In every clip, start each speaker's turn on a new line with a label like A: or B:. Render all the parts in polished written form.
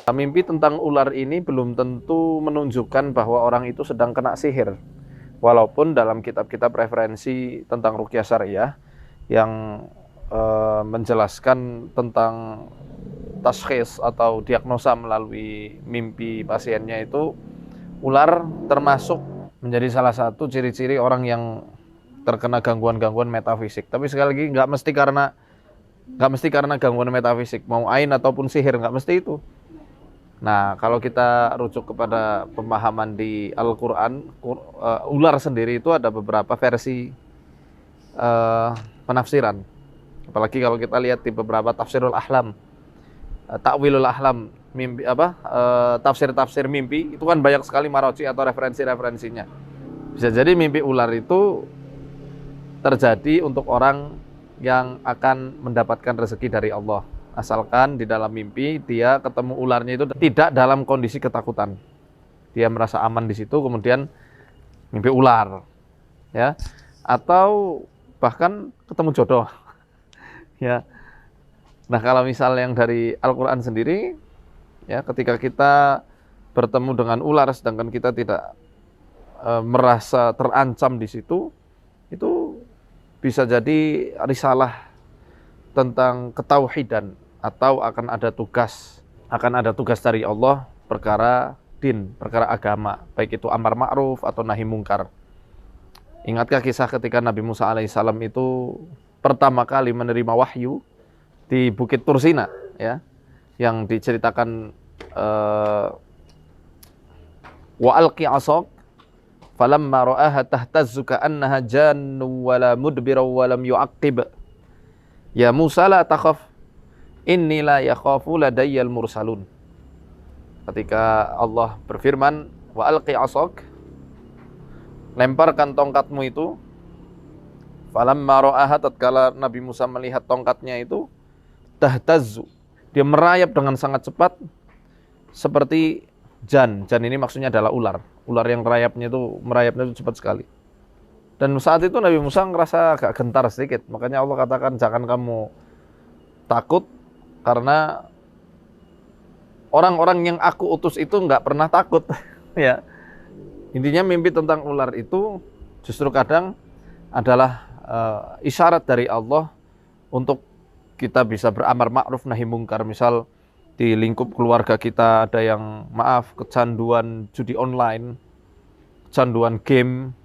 A: Mimpi tentang ular ini belum tentu menunjukkan bahwa orang itu sedang kena sihir. Walaupun dalam kitab-kitab referensi tentang ruqyah syariah yang menjelaskan tentang taskhis atau diagnosa melalui mimpi pasiennya itu, ular termasuk menjadi salah satu ciri-ciri orang yang terkena gangguan-gangguan metafisik. Tapi sekali lagi nggak mesti karena gangguan metafisik, mau ain ataupun sihir, nggak mesti itu. Nah, kalau kita rujuk kepada pemahaman di Al-Quran, ular sendiri itu ada beberapa versi penafsiran. Apalagi kalau kita lihat di beberapa tafsirul ahlam, takwilul ahlam, mimpi tafsir-tafsir mimpi, itu kan banyak sekali maroji atau referensi-referensinya. Bisa jadi mimpi ular itu terjadi untuk orang yang akan mendapatkan rezeki dari Allah. Asalkan di dalam mimpi dia ketemu ularnya itu tidak dalam kondisi ketakutan. Dia merasa aman di situ, kemudian mimpi ular, ya. Atau bahkan ketemu jodoh, ya. Nah, kalau misal yang dari Al-Qur'an sendiri, ya, ketika kita bertemu dengan ular sedangkan kita tidak merasa terancam di situ, itu bisa jadi risalah tentang ketauhidan, atau akan ada tugas dari Allah perkara din, perkara agama, baik itu amar ma'ruf atau nahi mungkar. Ingatkah kisah ketika Nabi Musa alaihissalam itu pertama kali menerima wahyu di Bukit Tursina, ya, yang diceritakan wa alqi asaq falamma ra'aha tahtazzu ka'annaha jannu wala mudbira walam yu'aqib ya Musa la takhaf innila yakhafu ladayyal mursalun. Ketika Allah berfirman, wa alqi asaq, lemparkan tongkatmu itu. Falamma ra'aha, tatkala Nabi Musa melihat tongkatnya itu, tahtazzu, dia merayap dengan sangat cepat seperti jan. Jan ini maksudnya adalah ular. Ular yang merayapnya itu cepat sekali. Dan saat itu Nabi Musa ngerasa agak gentar sedikit. Makanya Allah katakan, jangan kamu takut, karena orang-orang yang aku utus itu nggak pernah takut. Ya, intinya mimpi tentang ular itu justru kadang adalah isyarat dari Allah untuk kita bisa beramar ma'ruf nahi mungkar. Misal di lingkup keluarga kita ada yang kecanduan judi online, kecanduan game,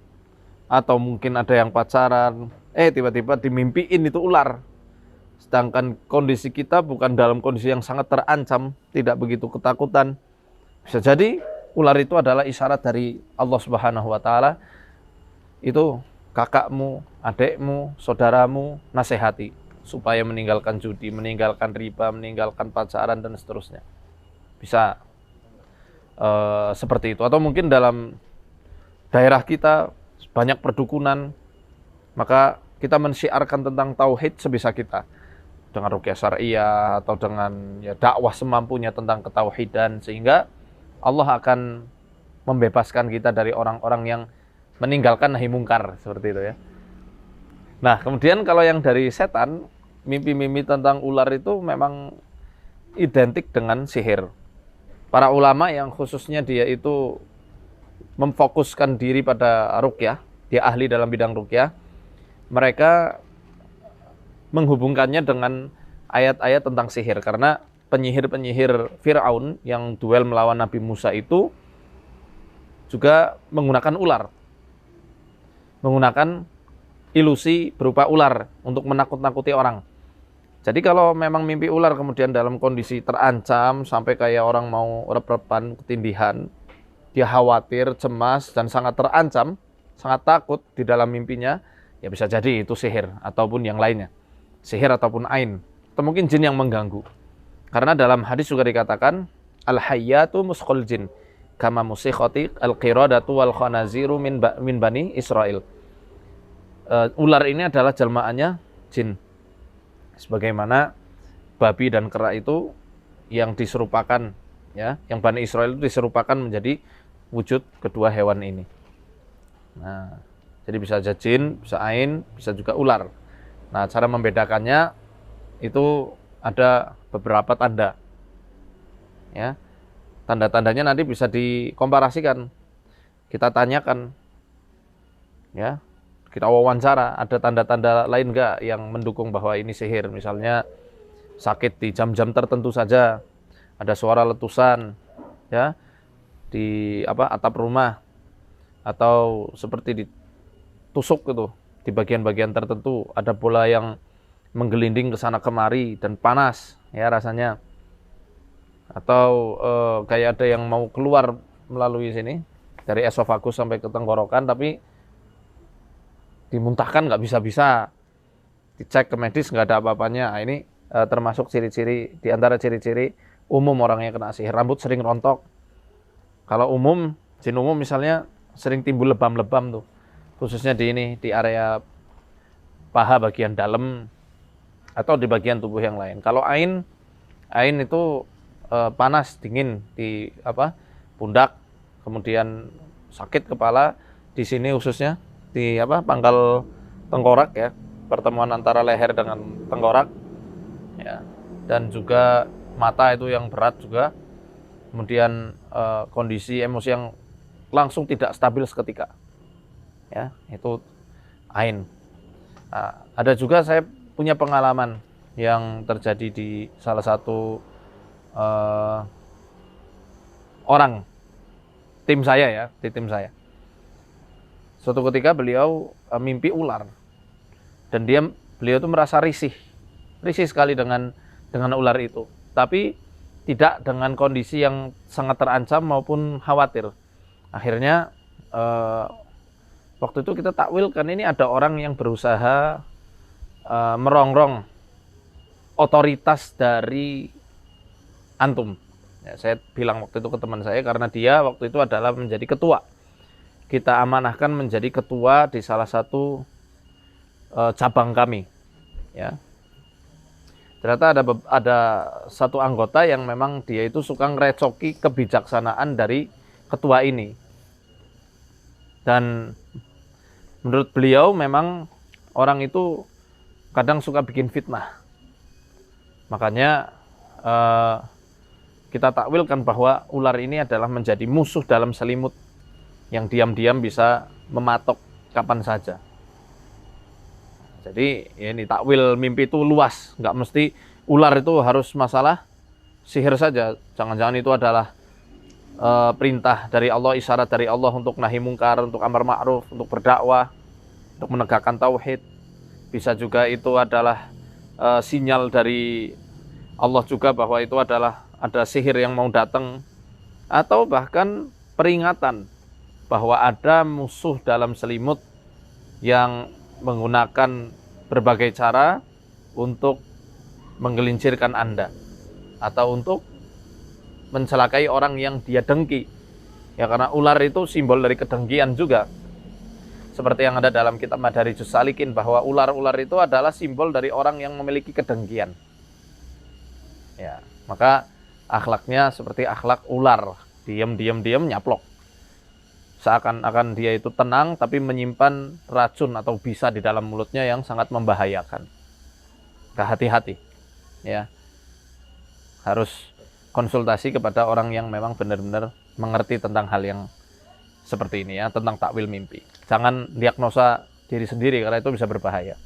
A: atau mungkin ada yang pacaran, tiba-tiba dimimpiin itu ular. Sedangkan kondisi kita bukan dalam kondisi yang sangat terancam, tidak begitu ketakutan. Bisa jadi ular itu adalah isyarat dari Allah Subhanahu wa taala. Itu kakakmu, adekmu, saudaramu, nasihati supaya meninggalkan judi, meninggalkan riba, meninggalkan pacaran dan seterusnya. Bisa seperti itu. Atau mungkin dalam daerah kita banyak perdukunan, maka kita mensyiarkan tentang tauhid sebisa kita, dengan ruqyah syariah atau dengan dakwah semampunya tentang ketauhidan, sehingga Allah akan membebaskan kita dari orang-orang yang meninggalkan nahi mungkar, seperti itu, ya. Nah, kemudian kalau yang dari setan, mimpi-mimpi tentang ular itu memang identik dengan sihir. Para ulama yang khususnya dia itu memfokuskan diri pada ruqyah, dia ahli dalam bidang ruqyah, mereka menghubungkannya dengan ayat-ayat tentang sihir. Karena penyihir-penyihir Fir'aun yang duel melawan Nabi Musa itu juga menggunakan ular, menggunakan ilusi berupa ular untuk menakut-nakuti orang. Jadi kalau memang mimpi ular kemudian dalam kondisi terancam, sampai kayak orang mau rep-repan, ketindihan, dia khawatir, cemas, dan sangat terancam, sangat takut di dalam mimpinya, ya bisa jadi itu sihir ataupun yang lainnya. Sihir ataupun ain, atau mungkin jin yang mengganggu. Karena dalam hadis juga dikatakan, al-hayyatu muskhul jin kama musikhati al-qiradatu wal khanaziru min bani Israel. Ular ini adalah jelmaannya jin, sebagaimana babi dan kera itu yang diserupakan, ya, yang Bani Israel itu diserupakan menjadi wujud kedua hewan ini. Nah, jadi bisa aja jin, bisa ain, bisa juga ular. Nah, cara membedakannya itu ada beberapa tanda, ya. Tanda-tandanya nanti bisa dikomparasikan. Kita tanyakan, ya, kita wawancara, ada tanda-tanda lain nggak yang mendukung bahwa ini sihir? Misalnya sakit di jam-jam tertentu saja, ada suara letusan, ya, di atap rumah, atau seperti ditusuk gitu di bagian-bagian tertentu, ada bola yang menggelinding ke sana kemari dan panas, ya rasanya, atau kayak ada yang mau keluar melalui sini dari esofagus sampai ke tenggorokan tapi dimuntahkan nggak bisa-bisa, dicek ke medis nggak ada apa-apanya. Nah, ini termasuk ciri-ciri, di antara ciri-ciri umum orang yang kena sihir. Rambut sering rontok. Kalau umum, jin umum misalnya sering timbul lebam-lebam tuh, khususnya di area paha bagian dalam atau di bagian tubuh yang lain. Kalau ain itu panas, dingin di pundak, kemudian sakit kepala di sini khususnya di pangkal tengkorak, ya, pertemuan antara leher dengan tengkorak, ya, dan juga mata itu yang berat juga, kemudian kondisi emosi yang langsung tidak stabil seketika, ya, itu ain. Nah, ada juga saya punya pengalaman yang terjadi di salah satu orang tim saya, ya, di tim saya. Suatu ketika beliau mimpi ular, dan beliau itu merasa risih sekali dengan ular itu, tapi tidak dengan kondisi yang sangat terancam maupun khawatir. Akhirnya waktu itu kita takwilkan ini ada orang yang berusaha merongrong otoritas dari antum. Ya, saya bilang waktu itu ke teman saya karena dia waktu itu adalah menjadi ketua. Kita amanahkan menjadi ketua di salah satu cabang kami. Ya. Ternyata ada satu anggota yang memang dia itu suka ngerecoki kebijaksanaan dari ketua ini. Dan menurut beliau memang orang itu kadang suka bikin fitnah. Makanya kita takwilkan bahwa ular ini adalah menjadi musuh dalam selimut yang diam-diam bisa mematok kapan saja. Jadi ini takwil mimpi itu luas, nggak mesti ular itu harus masalah sihir saja. Jangan-jangan itu adalah perintah dari Allah, isyarat dari Allah untuk nahi mungkar, untuk amar ma'ruf, untuk berdakwah, untuk menegakkan tauhid. Bisa juga itu adalah sinyal dari Allah juga bahwa itu adalah ada sihir yang mau datang, atau bahkan peringatan bahwa ada musuh dalam selimut yang menggunakan berbagai cara untuk menggelincirkan Anda atau untuk mencelakai orang yang dia dengki. Ya, karena ular itu simbol dari kedengkian juga. Seperti yang ada dalam kitab Madarijus Salikin bahwa ular-ular itu adalah simbol dari orang yang memiliki kedengkian. Ya, maka akhlaknya seperti akhlak ular, diam nyaplok. Seakan-akan dia itu tenang tapi menyimpan racun atau bisa di dalam mulutnya yang sangat membahayakan. Hati-hati, ya. Harus konsultasi kepada orang yang memang benar-benar mengerti tentang hal yang seperti ini, ya, tentang takwil mimpi. Jangan diagnosa diri sendiri karena itu bisa berbahaya.